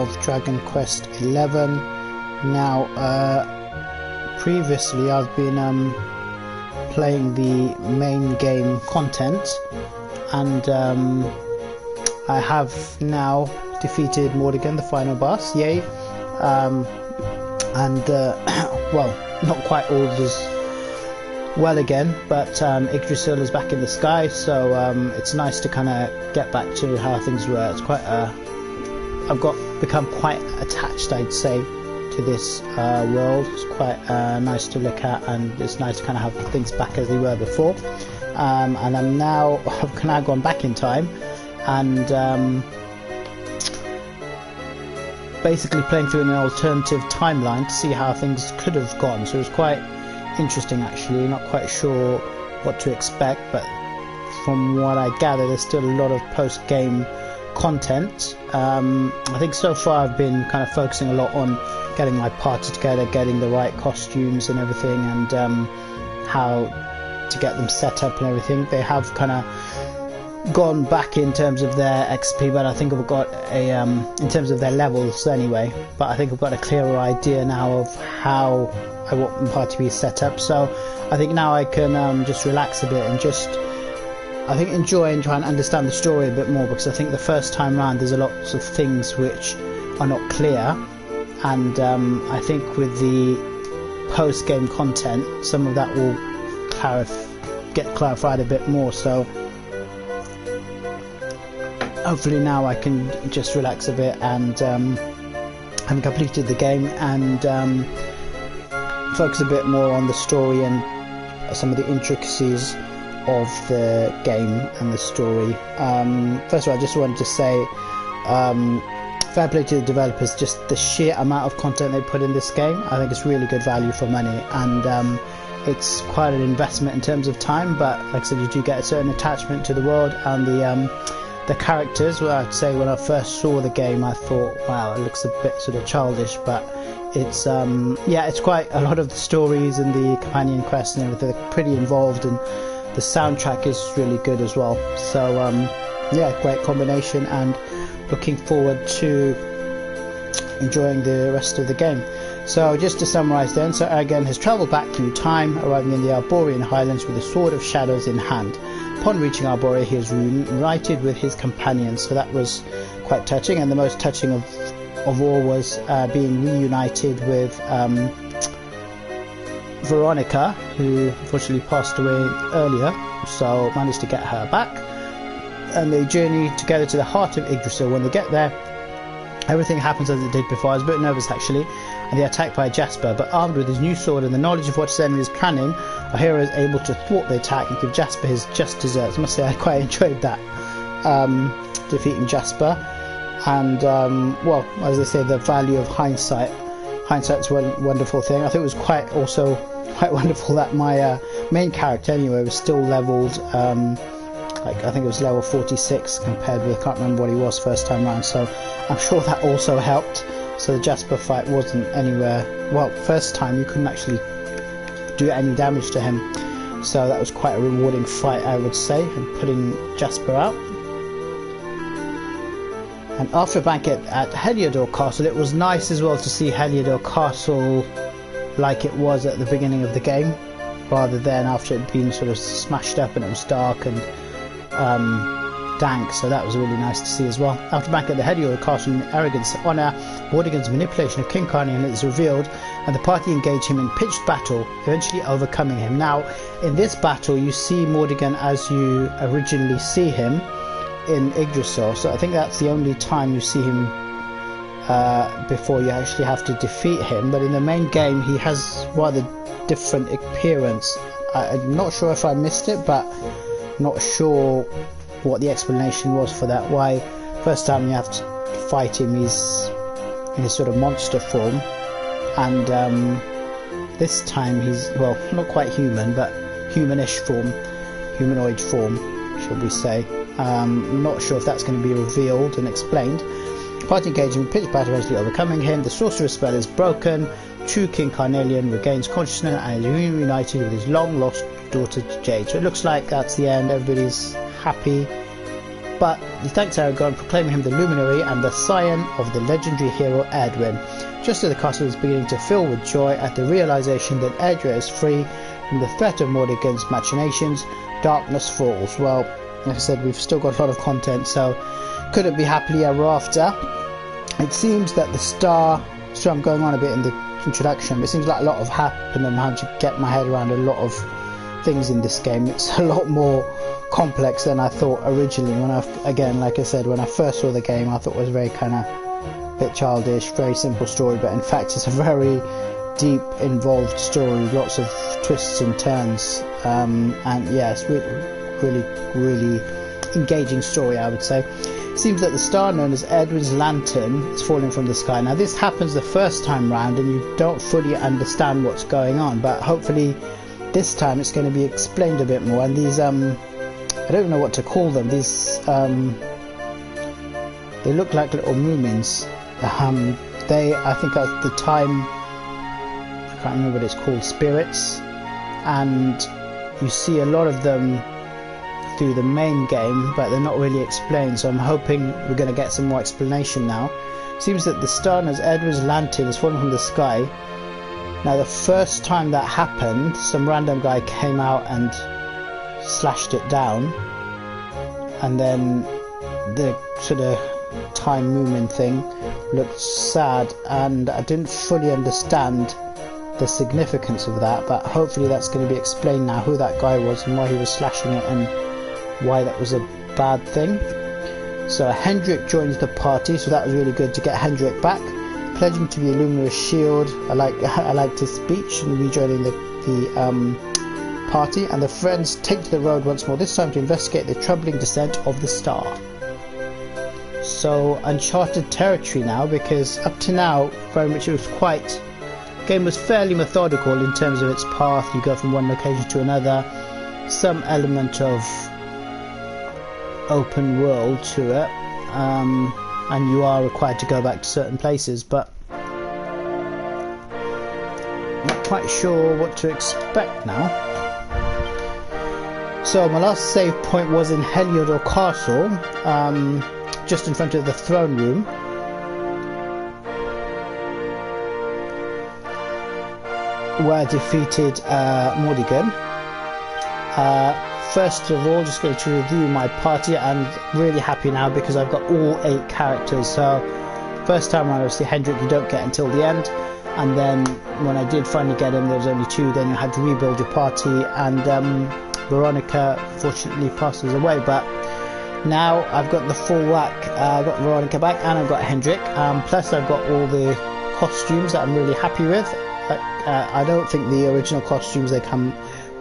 of Dragonquest 11. Now, previously I've been playing the main game content, and I have now defeated Morrigan, the final boss. Yay! Well, not quite all as well again, but Yggdrasil is back in the sky, so it's nice to kind of get back to how things were. It's quite I've become quite attached, I'd say, to this world. It's quite nice to look at, and it's nice to kind of have things back as they were before. And I've now gone back in time and basically playing through an alternative timeline to see how things could have gone. So it was quite interesting, actually. Not quite sure what to expect, but from what I gather, there's still a lot of post-game content. I think so far I've been kind of focusing a lot on getting my party together, getting the right costumes and everything, and how to get them set up and everything. They have kind of gone back in terms of their XP, but I think I've got a in terms of their levels anyway, but I think I've got a clearer idea now of how I want my party to be set up. So I think now I can just relax a bit and just, I think, enjoy and try and understand the story a bit more, because I think the first time round there's a lots of things which are not clear, and I think with the post-game content some of that will get clarified a bit more. So hopefully now I can just relax a bit and having completed the game, and focus a bit more on the story and some of the intricacies of the game and the story. First of all, I just wanted to say fair play to the developers. Just the sheer amount of content they put in this game, I think it's really good value for money, and it's quite an investment in terms of time, but like I said, you do get a certain attachment to the world and the characters. Well, I'd say when I first saw the game I thought, wow, it looks a bit sort of childish, but it's yeah, it's quite a lot of the stories and the companion quests and everything are pretty involved, and the soundtrack is really good as well. So yeah, great combination, and looking forward to enjoying the rest of the game. So just to summarise then, so Erdwins has travelled back through time, arriving in the Arborean Highlands with a sword of shadows in hand. Upon reaching Arborea, he is reunited with his companions, so that was quite touching, and the most touching of all was being reunited with Veronica, who unfortunately passed away earlier, so managed to get her back, and they journey together to the heart of Yggdrasil. When they get there, everything happens as it did before. I was a bit nervous actually, and they're attacked by Jasper, but armed with his new sword and the knowledge of what his enemy is planning, our hero is able to thwart the attack and give Jasper his just desserts. I must say I quite enjoyed that, defeating Jasper. And well, as they say, the value of hindsight's a wonderful thing. I think it was quite wonderful that my main character anyway was still leveled, like I think it was level 46 compared with, I can't remember what he was first time round, so I'm sure that also helped. So the Jasper fight wasn't anywhere, well, first time you couldn't actually do any damage to him, so that was quite a rewarding fight, I would say, and putting Jasper out. And after a banquet at Heliodor Castle, it was nice as well to see Heliodor Castle like it was at the beginning of the game, rather than after it had been sort of smashed up and it was dark and dank, so that was really nice to see as well. After banquet at the Heliodor Castle in Arrogance honour, Morrigan's manipulation of King Carnian is revealed, and the party engage him in pitched battle, eventually overcoming him. Now, in this battle you see Morrigan as you originally see him in Yggdrasil, so I think that's the only time you see him before you actually have to defeat him. But in the main game he has rather different appearance. I'm not sure if I missed it, but not sure what the explanation was for that, why first time you have to fight him he's in his sort of monster form, and this time he's, well, not quite human, but humanoid form, shall we say. I'm not sure if that's going to be revealed and explained. Party engaging pitch battle, eventually overcoming him. The sorcerer's spell is broken. True King Carnelian regains consciousness and is reunited with his long lost daughter Jade. So it looks like that's the end. Everybody's happy, but he thanks Aragorn, proclaiming him the luminary and the scion of the legendary hero Erdwin. Just as the castle is beginning to fill with joy at the realization that Erdwin is free from the threat of Mordegon's machinations, darkness falls. Well, like I said, we've still got a lot of content, so couldn't be happily ever after. It seems that the star, so I'm going on a bit in the introduction, but it seems like a lot of happened and I had to get my head around a lot of things in this game. It's a lot more complex than I thought originally. Again, like I said, when I first saw the game, I thought it was very kind of bit childish, very simple story, but in fact it's a very deep, involved story, lots of twists and turns, and yes, really engaging story, I would say. It seems that the star known as Erdwin's lantern is falling from the sky. Now this happens the first time round and you don't fully understand what's going on, but hopefully this time it's going to be explained a bit more. And these I don't know what to call them, these they look like little Moomins. They, I think at the time, I can't remember what it's called, spirits, and you see a lot of them through the main game, but they're not really explained, so I'm hoping we're going to get some more explanation now. Seems that the star known as Erdwin's lantern is falling from the sky. Now the first time that happened, some random guy came out and slashed it down, and then the sort of time movement thing looked sad, and I didn't fully understand the significance of that, but hopefully that's going to be explained now, who that guy was and why he was slashing it and why that was a bad thing. So Hendrik joins the party, so that was really good to get Hendrik back, pledging to be a luminous shield. I liked his speech, and rejoining the party, and the friends take to the road once more, this time to investigate the troubling descent of the star. So uncharted territory now, because up to now very much it was quite, the game was fairly methodical in terms of its path. You go from one location to another, some element of open world to it, and you are required to go back to certain places, but not quite sure what to expect now. So my last save point was in Heliodor Castle, just in front of the throne room. Where I defeated Mordegon. First of all, just going to review my party. I'm really happy now because I've got all 8 characters. So first time around, obviously Hendrik you don't get until the end, and then when I did finally get him there was only 2, then you had to rebuild your party, and Veronica fortunately passes away, but now I've got the full whack. I've got Veronica back and I've got Hendrik, plus I've got all the costumes that I'm really happy with. I don't think the original costumes they come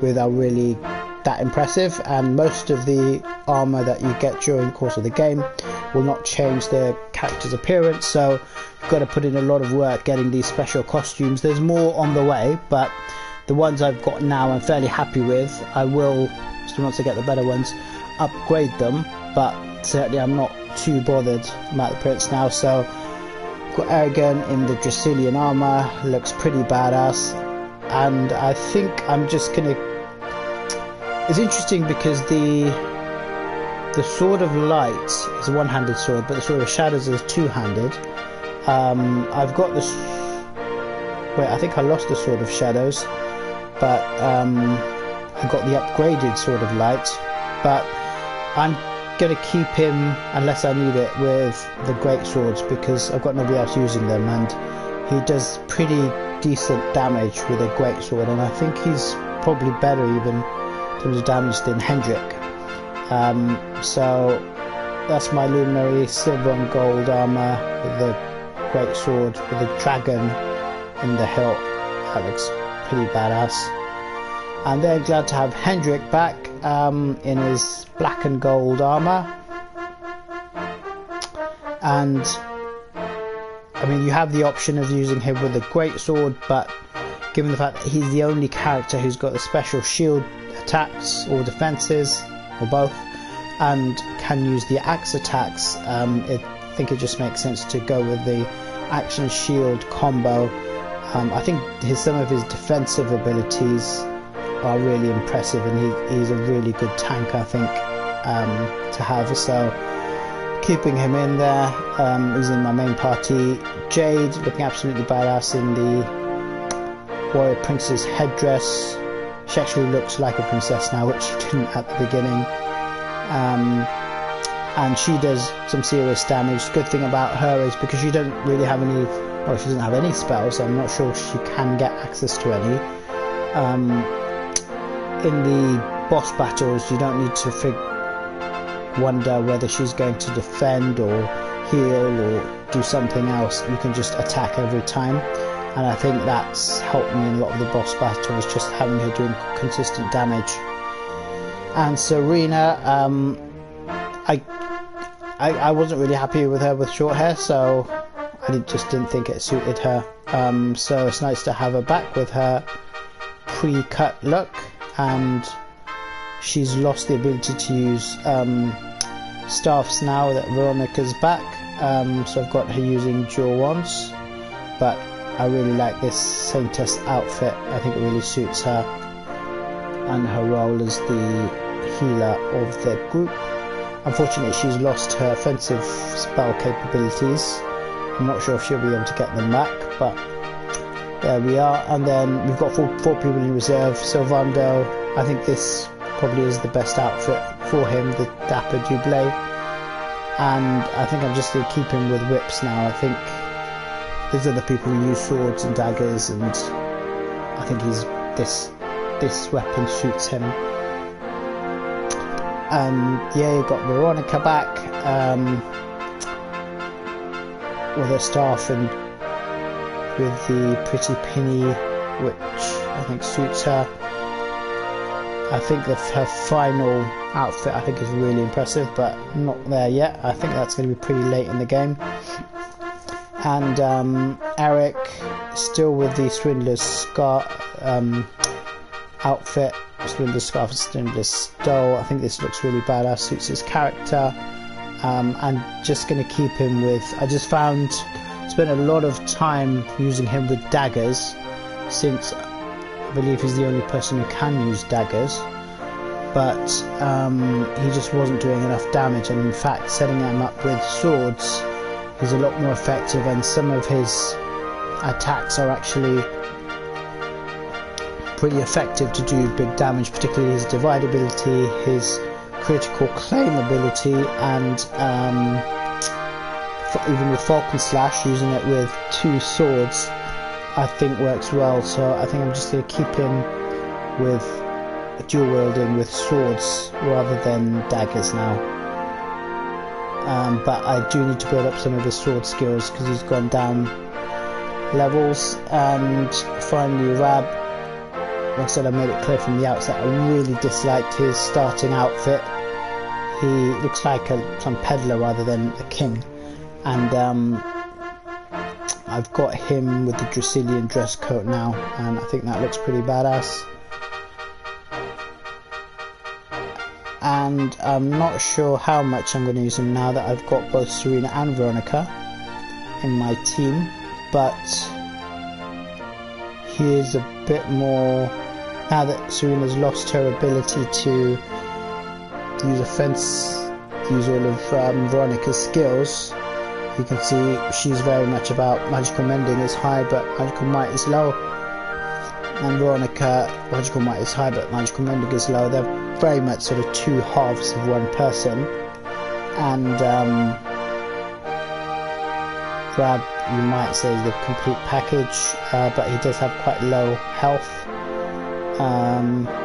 with are really that impressive, and most of the armor that you get during the course of the game will not change their character's appearance, so you've got to put in a lot of work getting these special costumes. There's more on the way, but the ones I've got now I'm fairly happy with. I will, once I get the better ones, upgrade them, but certainly I'm not too bothered about the appearance now. So I've got Aragorn in the Dracilian armor, looks pretty badass, and I think I'm just gonna, it's interesting because the Sword of Light is a one-handed sword, but the Sword of Shadows is two-handed. I've got this, wait, I think I lost the Sword of Shadows, but I got the upgraded Sword of Light, but I'm going to keep him unless I need it with the Great Swords, because I've got nobody else using them, and he does pretty decent damage with a Great Sword, and I think he's probably better even in terms of damage than Hendrik. So that's my luminary, silver and gold armor with the Great Sword with a dragon in the hilt. That looks pretty badass. And then glad to have Hendrik back in his black and gold armor. And I mean, you have the option of using him with a great sword, but given the fact that he's the only character who's got the special shield attacks or defenses, or both, and can use the axe attacks, I think it just makes sense to go with the axe and shield combo. I think some of his defensive abilities are really impressive, and he's a really good tank, I think. to have, so keeping him in there. He's in my main party. Jade looking absolutely badass in the warrior princess headdress. She actually looks like a princess now, which she didn't at the beginning. And she does some serious damage. The good thing about her is because she doesn't really have any, well, she doesn't have any spells, so I'm not sure she can get access to any. In the boss battles, you don't need to wonder whether she's going to defend or heal or do something else. You can just attack every time, and I think that's helped me in a lot of the boss battles, just having her doing consistent damage. And Serena, I wasn't really happy with her with short hair, so I just didn't think it suited her. So it's nice to have her back with her pre-cut look, and she's lost the ability to use staffs now that Veronica's back. So I've got her using dual wands, but I really like this Saintess outfit. I think it really suits her and her role as the healer of the group. Unfortunately, she's lost her offensive spell capabilities. I'm not sure if she'll be able to get them back, but there we are. And then we've got four people in reserve. Sylvando, I think this probably is the best outfit for him, the Dapper Dublé. And I think I'm just going to keep him with whips now. I think there's other people who use swords and daggers, and I think this weapon suits him. Yeah, you've got Veronica back with her staff and with the pretty pinny, which I think suits her. I think her final outfit I think is really impressive, but not there yet. I think that's going to be pretty late in the game. And Eric still with the Swindler's Scar outfit. Swindler's Scarf and Swindler's Stole. I think this looks really badass, suits his character. And just going to keep him with, I just spent a lot of time using him with daggers, since I believe he's the only person who can use daggers, but he just wasn't doing enough damage, and in fact setting him up with swords, he's a lot more effective, and some of his attacks are actually pretty effective to do big damage, particularly his divide ability, his critical claim ability, and even with Falcon Slash, using it with two swords I think works well. So I think I'm just going to keep him with dual wielding with swords rather than daggers now. But I do need to build up some of his sword skills because he's gone down levels. And finally Rab, like I said, I made it clear from the outset I really disliked his starting outfit. He looks like some peddler rather than a king, and I've got him with the Dracilian dress coat now, and I think that looks pretty badass. And I'm not sure how much I'm going to use him now that I've got both Serena and Veronica in my team, but he is a bit more, now that Serena's lost her ability to use offense, use all of Veronica's skills. You can see she's very much about magical mending is high but magical might is low, and Veronica, magical might is high but magical mending is low. They're very much sort of two halves of one person. And Rab, you might say, is the complete package, but he does have quite low health.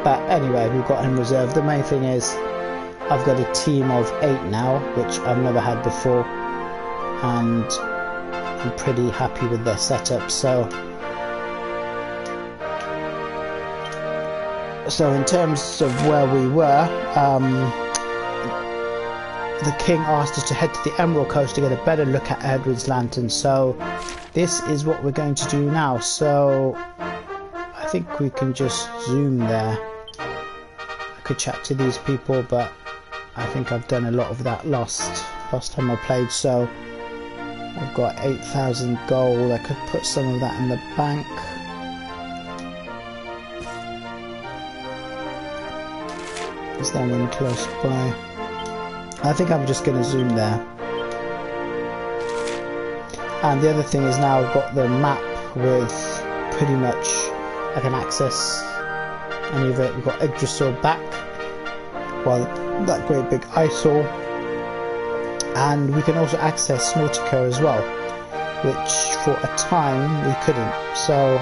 But anyway, we've got him reserved. The main thing is I've got a team of 8 now, which I've never had before, and I'm pretty happy with their setup. So in terms of where we were, the king asked us to head to the Emerald Coast to get a better look at Erdwins lantern, so this is what we're going to do now. So I think we can just zoom there. I could chat to these people, but I think I've done a lot of that last time I played. So I've got 8,000 gold. I could put some of that in the bank. Is there one close by? I think I'm just going to zoom there. And the other thing is now I've got the map with pretty much, I can access any of it. We've got Yggdrasil back, well, that great big eyesore, and we can also access Nautica as well, which for a time we couldn't. So,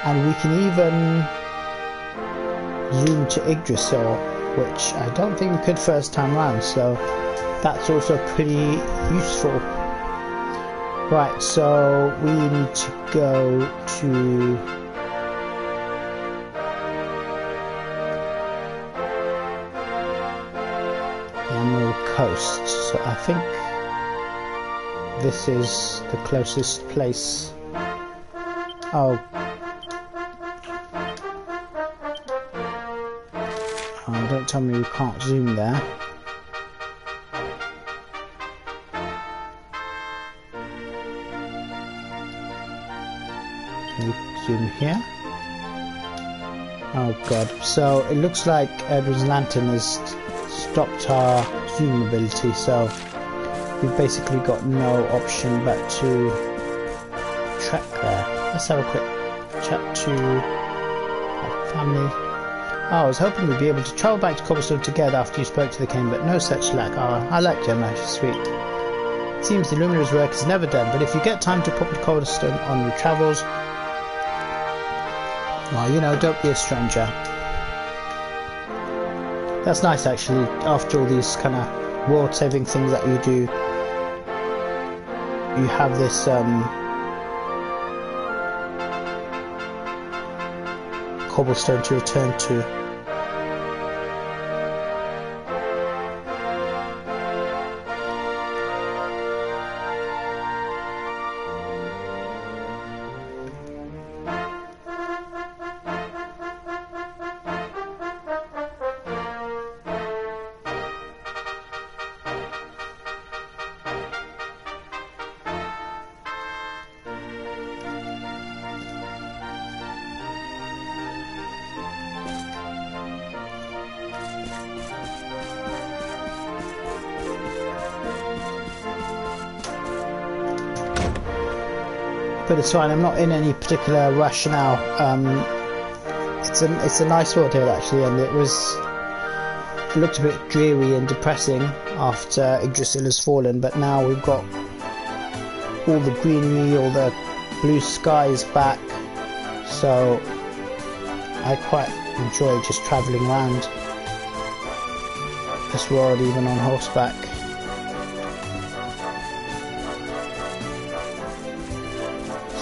and we can even zoom to Yggdrasil, which I don't think we could first time round, so that's also pretty useful. Right, so we need to go to Emerald Coast, so I think this is the closest place. Oh, don't tell me we can't zoom there. Can we zoom here? Oh god, so it looks like Erdwins lantern has stopped our zoom ability, so we've basically got no option but to trek there. Let's have a quick chat to our family. Oh, I was hoping we'd be able to travel back to Cobblestone together after you spoke to the king, but no such luck. Oh, I like Gemma, she's sweet. It seems the Luminary's work is never done, but if you get time to pop to Cobblestone on your travels, well, you know, don't be a stranger. That's nice, actually, after all these kind of world-saving things that you do, you have this, Cobblestone to return to. But it's fine, I'm not in any particular rush now. It's a nice world here actually, and it looked a bit dreary and depressing after Yggdrasil has fallen, but now we've got all the greenery, all the blue skies back, so I quite enjoy just travelling around this world even on horseback.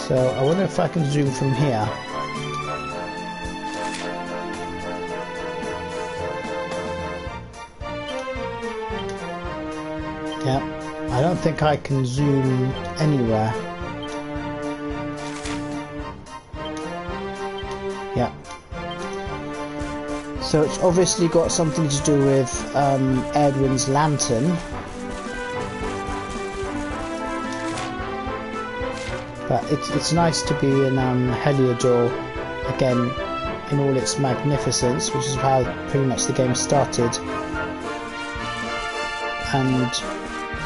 So I wonder if I can zoom from here. Yeah, I don't think I can zoom anywhere. Yeah. So it's obviously got something to do with Erdwins lantern. But it's nice to be in Heliodor again in all its magnificence, which is how pretty much the game started. And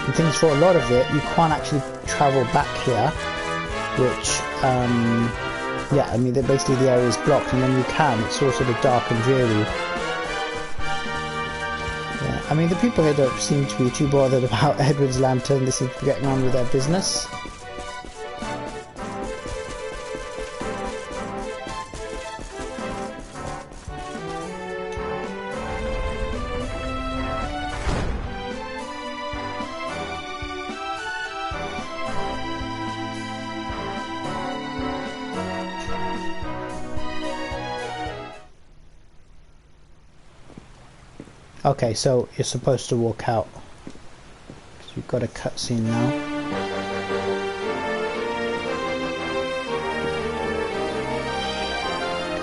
the thing is, for a lot of it, you can't actually travel back here, which, yeah, I mean, basically the area is blocked, and when you can, it's all sort of dark and dreary. Yeah, I mean, the people here don't seem to be too bothered about Erdwins lantern. They seem to be getting on with their business. Okay, so you're supposed to walk out. So you've got a cutscene now.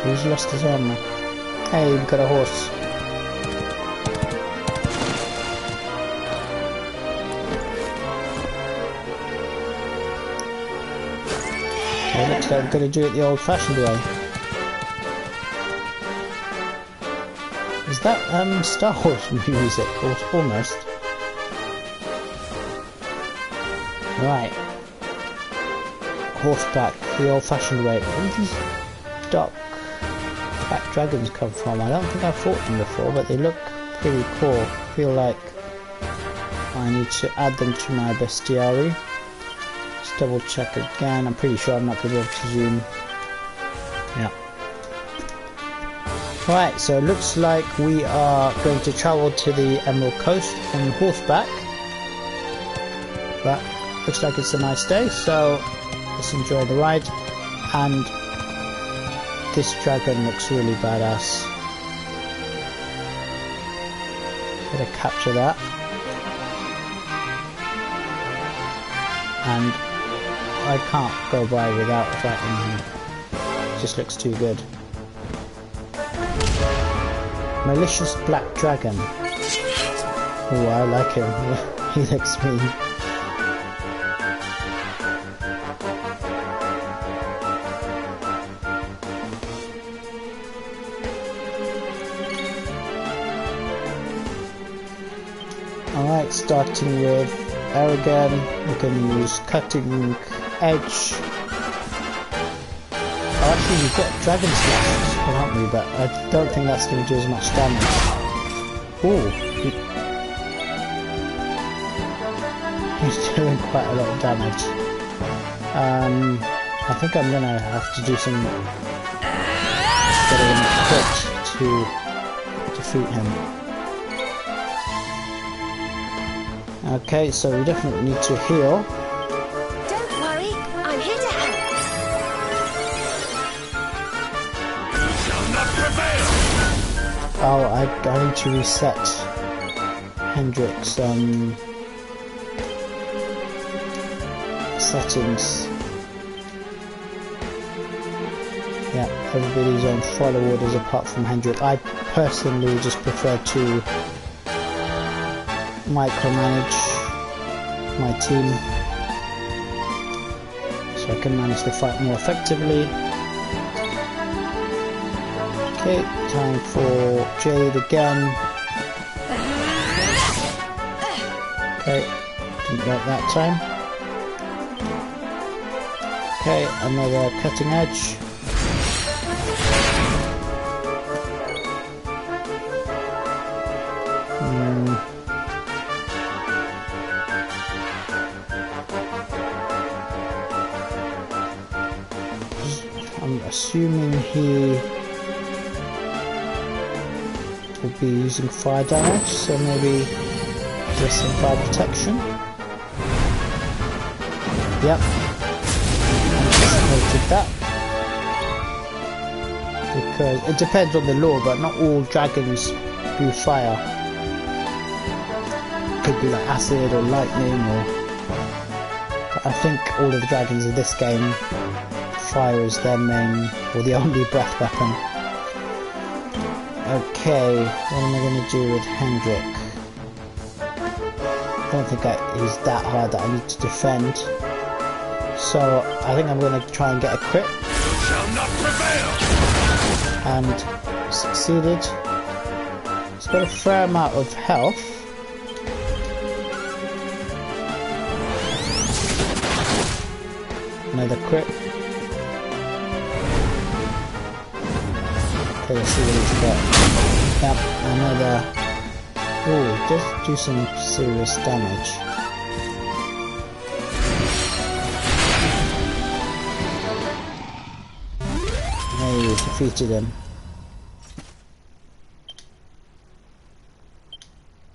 Who's lost his armor? Hey, we've got a horse. Okay, looks like we're going to do it the old-fashioned way. Is that Star Wars music? Almost. Right. Horseback, the old-fashioned way. Where do these dark black dragons come from? I don't think I've fought them before, but they look pretty cool. I feel like I need to add them to my bestiary. Let's double check again. I'm pretty sure I'm not going to be able to zoom. Yeah. Right, so it looks like we are going to travel to the Emerald Coast on horseback. But looks like it's a nice day, so let's enjoy the ride. And this dragon looks really badass. Gotta capture that. And I can't go by without fighting him. It just looks too good. Malicious Black Dragon. Oh, I like him. He looks mean. Alright, starting with Aragon, we can use Cutting Edge. Oh, actually we've got Dragon Slash, haven't we? But I don't think that's going to do as much damage. Ooh, he's doing quite a lot of damage. I think I'm going to have to do some getting equipped to defeat him. Okay, so we definitely need to heal. Don't worry, I'm here to help. You shall not prevail. Oh, I need to reset Hendrik's settings. Yeah, everybody's on follow orders apart from Hendrik. I personally just prefer to micromanage my team so I can manage the fight more effectively. Okay, time for Jade again. Okay, didn't work that time. Okay, another Cutting Edge. I'm assuming he will be using fire damage, so maybe just some fire protection. Yep, anticipated that. Because it depends on the lore, but not all dragons do fire. Could be like acid or lightning, or. But I think all of the dragons in this game, fire is their main, or the only breath weapon. Okay, what am I going to do with Hendrik? I don't think he's that hard that I need to defend. So I think I'm going to try and get a crit. You shall not prevail. And succeeded. He's got a fair amount of health. Another crit. Okay, let's see what he's got. Yep, another. Oh, does do some serious damage. There we defeated him.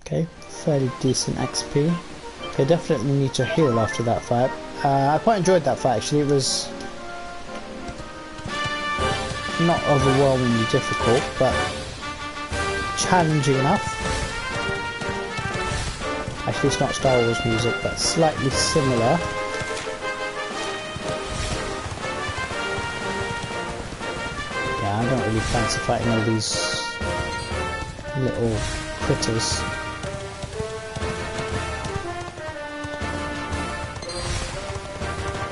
Okay, fairly decent XP. Okay, definitely need to heal after that fight. I quite enjoyed that fight actually. It was not overwhelmingly difficult, but challenging enough. Actually, it's not Star Wars music, but slightly similar. Yeah, I don't really fancy fighting all these little critters.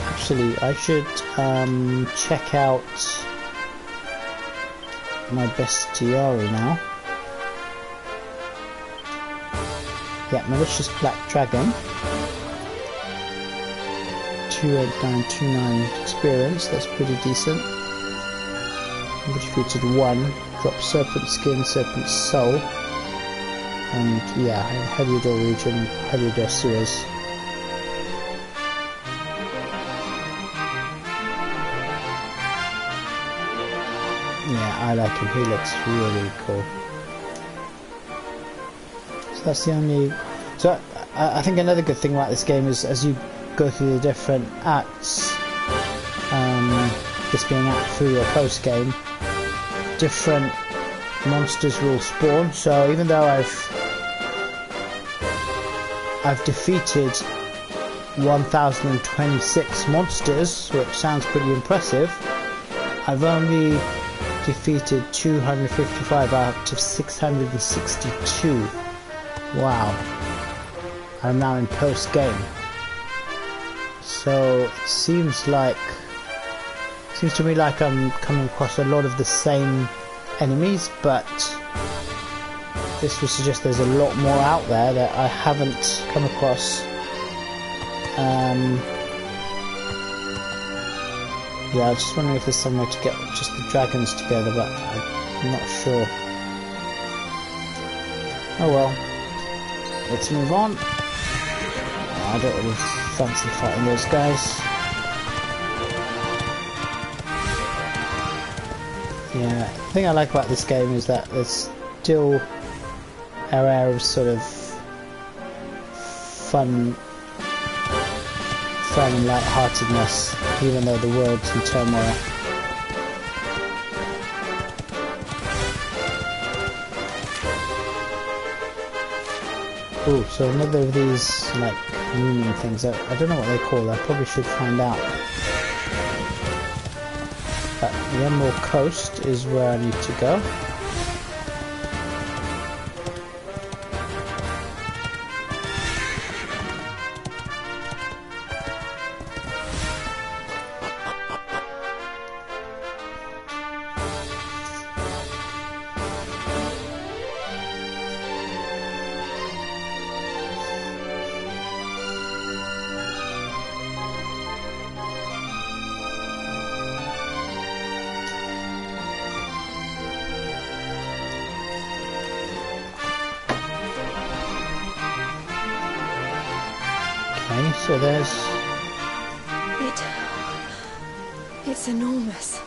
Actually, I should check out my bestiary now. Yeah, malicious black dragon. 28929 experience, that's pretty decent. Defeated 1. Drop serpent skin, serpent soul. And yeah, Heliodor region, Heliodor sewers. Yeah, I like him, he looks really cool. So that's the only... So I think another good thing about this game is as you go through the different acts, this being act 3 or post game, different monsters will spawn. So even though I've defeated 1026 monsters, which sounds pretty impressive, I've only defeated 255 out of 662. Wow. I'm now in post game. So it seems to me like I'm coming across a lot of the same enemies, but this would suggest there's a lot more out there that I haven't come across. Yeah, I was just wondering if there's some way to get just the dragons together, but I'm not sure. Oh well, let's move on. I don't really fancy fighting those guys. Yeah, the thing I like about this game is that there's still an air of sort of fun and light-heartedness, even though the world's in turmoil. Ooh, so another of these like looming things. I don't know what they call. I probably should find out. But the Emerald Coast is where I need to go. Okay, so It's enormous.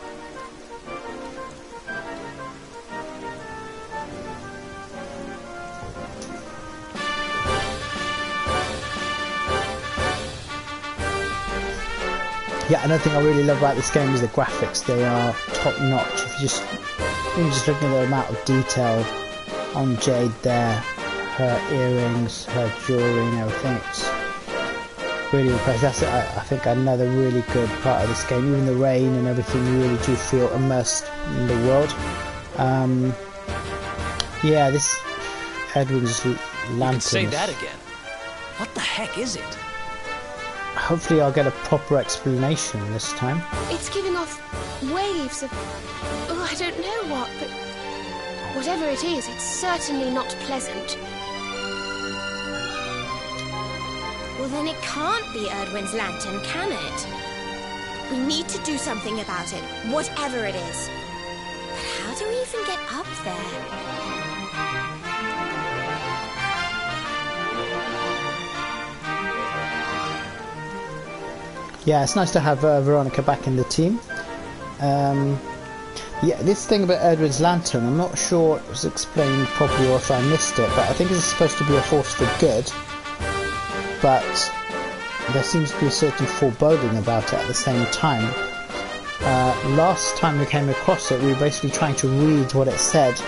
yeah, another thing I really love about this game is the graphics. They are top notch. If you even just looking at the amount of detail on Jade there, her earrings, her jewelry and everything, it's really impressive. That's I think another really good part of this game. Even the rain and everything, you really do feel immersed in the world. Yeah, this Erdwins lantern. Say that again. What the heck is it? Hopefully I'll get a proper explanation this time. It's giving off waves of... oh, I don't know what, but... whatever it is, it's certainly not pleasant. Well, then it can't be Erdwin's lantern, can it? We need to do something about it, whatever it is. But how do we even get up there? Yeah, it's nice to have Veronica back in the team. Yeah, this thing about Erdwin's lantern, I'm not sure it was explained properly or if I missed it, but I think it's supposed to be a force for good. But there seems to be a certain foreboding about it at the same time. Last time we came across it, we were basically trying to read what it said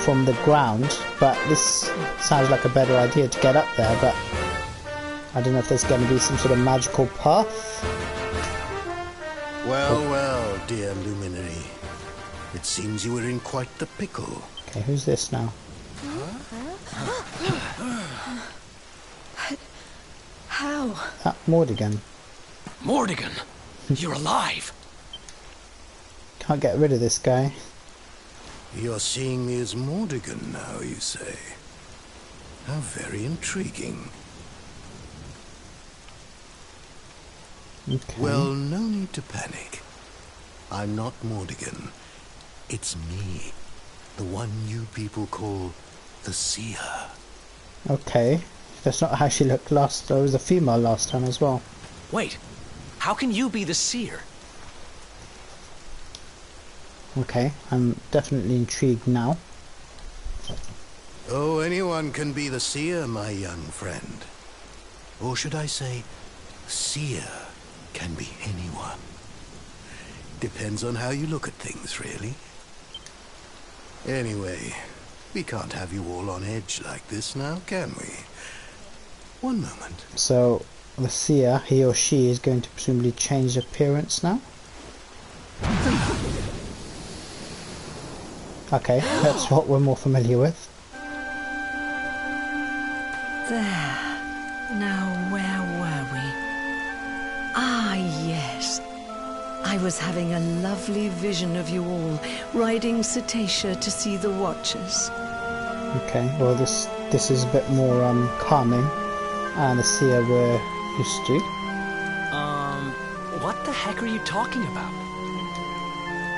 from the ground, but this sounds like a better idea to get up there, but I don't know if there's going to be some sort of magical path. Well, well, dear luminary. It seems you were in quite the pickle. Okay, who's this now? How? Mordigan. Mordigan, you're alive. Can't get rid of this guy. You're seeing me as Mordigan now, you say? How very intriguing. Okay. Well, no need to panic. I'm not Mordigan. It's me. The one you people call the Seer. Okay. That's not how she looked last. There was a female last time as well. Wait, how can you be the seer? Okay, I'm definitely intrigued now. Oh, anyone can be the Seer, my young friend. Or should I say, Seer can be anyone. Depends on how you look at things, really. Anyway, we can't have you all on edge like this now, can we? One moment. So, the seer, he or she, is going to presumably change appearance now? Okay, that's what we're more familiar with. There. Now, where were we? Ah, yes. I was having a lovely vision of you all, riding Cetacea to see the Watchers. Okay, well this is a bit more calming, and the seer we're used to. What the heck are you talking about?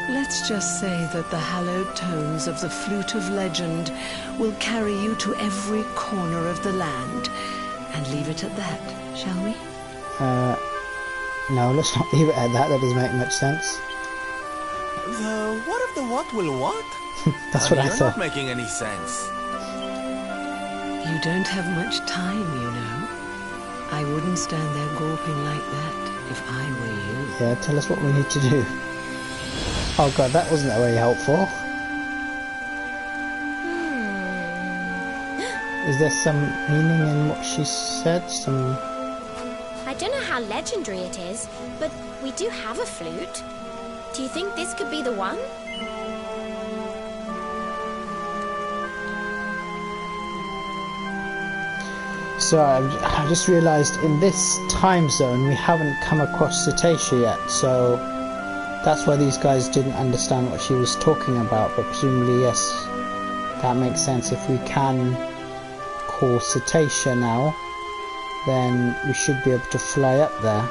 Let's just say that the hallowed tones of the Flute of Legend will carry you to every corner of the land. And leave it at that, shall we? No, let's not leave it at that. That doesn't make much sense. The what of the what will what? That's what I You're thought. not making any sense. You don't have much time, you know. I wouldn't stand there gawping like that if I were you. Yeah, tell us what we need to do. Oh god, that wasn't very helpful. Is there some meaning in what she said? I don't know how legendary it is, but we do have a flute. Do you think this could be the one? So I just realised in this time zone we haven't come across Cetacea yet, so that's why these guys didn't understand what she was talking about, but presumably yes, that makes sense. If we can call Cetacea now, then we should be able to fly up there.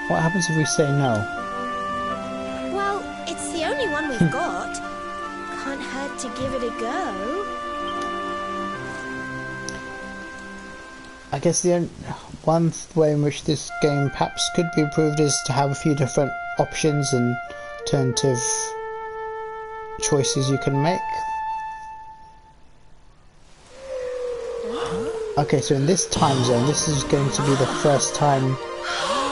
What happens if we say no? Well, it's the only one we've got. Can't hurt to give it a go. I guess the one way in which this game perhaps could be improved is to have a few different options and alternative choices you can make. Okay, so in this time zone, this is going to be the first time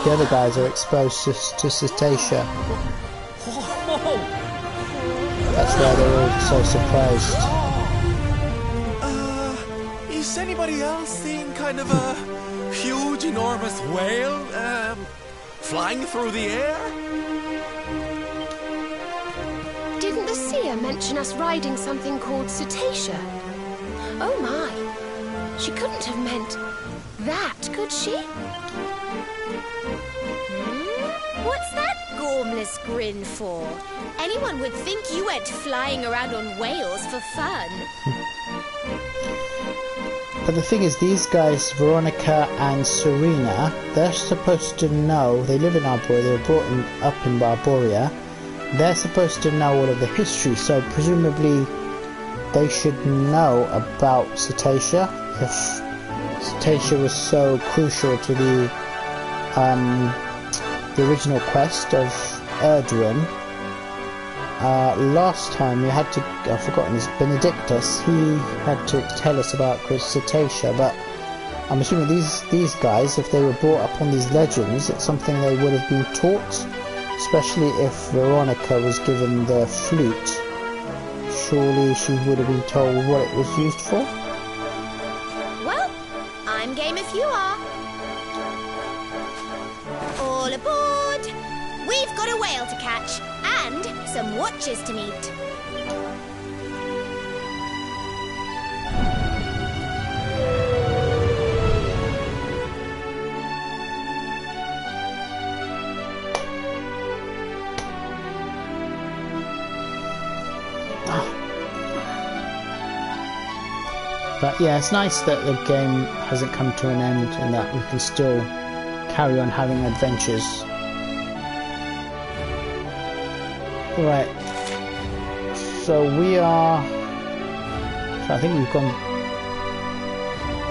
the other guys are exposed to Cetacea. That's why they're all so surprised. Is anybody else seeing kind of a huge, enormous whale flying through the air? Didn't the seer mention us riding something called Cetacea? Oh my. She couldn't have meant that, could she? What's that gormless grin for? Anyone would think you went flying around on whales for fun. But the thing is, these guys, Veronica and Serena, they're supposed to know, they live in Arboria, they were brought up in Barboria, they're supposed to know all of the history, so presumably they should know about Cetacea, if Cetacea was so crucial to the original quest of Erdwin. Last time we had to, I've forgotten his Benedictus, he had to tell us about Cetacea, but I'm assuming these guys, if they were brought up on these legends, it's something they would have been taught, especially if Veronica was given the flute. Surely she would have been told what it was used for? Well, I'm game if you are. All aboard! We've got a whale to catch and some watchers to meet. But yeah, it's nice that the game hasn't come to an end and that we can still carry on having adventures. Right. So we are... So I think we've gone...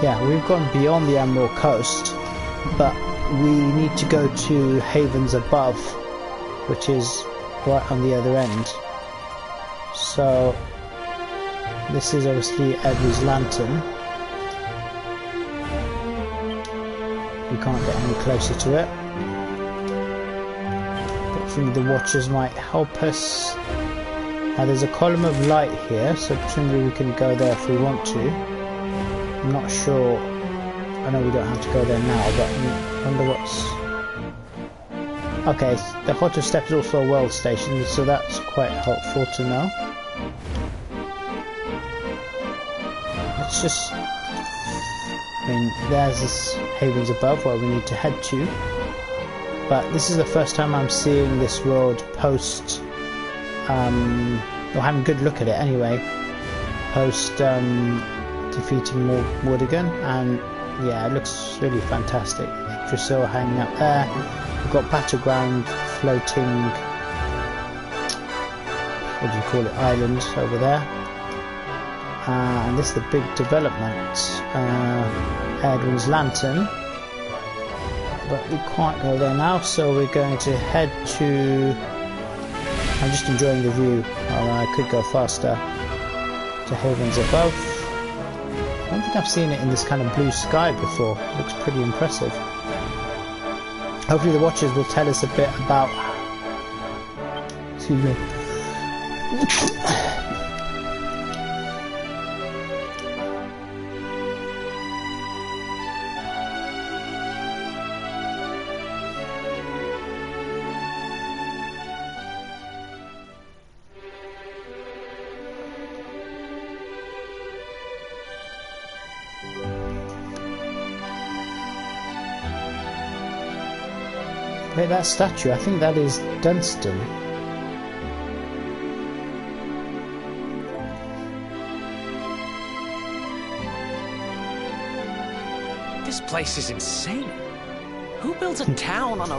Yeah, we've gone beyond the Emerald Coast, but we need to go to Havens Above, which is right on the other end. So this is obviously Erdwins Lantern. We can't get any closer to it. But presumably the Watchers might help us. Now there's a column of light here, so presumably we can go there if we want to. I'm not sure. I know we don't have to go there now, but I wonder what's... Okay, the Hotter Step is also a world station, so that's quite helpful to know. Let's just... I mean, there's this Havens Above where we need to head to. But this is the first time I'm seeing this world post... or having a good look at it anyway. Post defeating Mordigan, and yeah, it looks really fantastic. Yggdrasil hanging up there. We've got Battleground floating, what do you call it, island over there. And this is the big development, Erdwins Lantern. But we can't go there now, so we're going to head to... I'm just enjoying the view. I could go faster. To Havens Above. I don't think I've seen it in this kind of blue sky before. It looks pretty impressive. Hopefully the Watchers will tell us a bit about... Excuse me. Wait, that statue, I think that is Dunstan. This place is insane. Who builds a town on a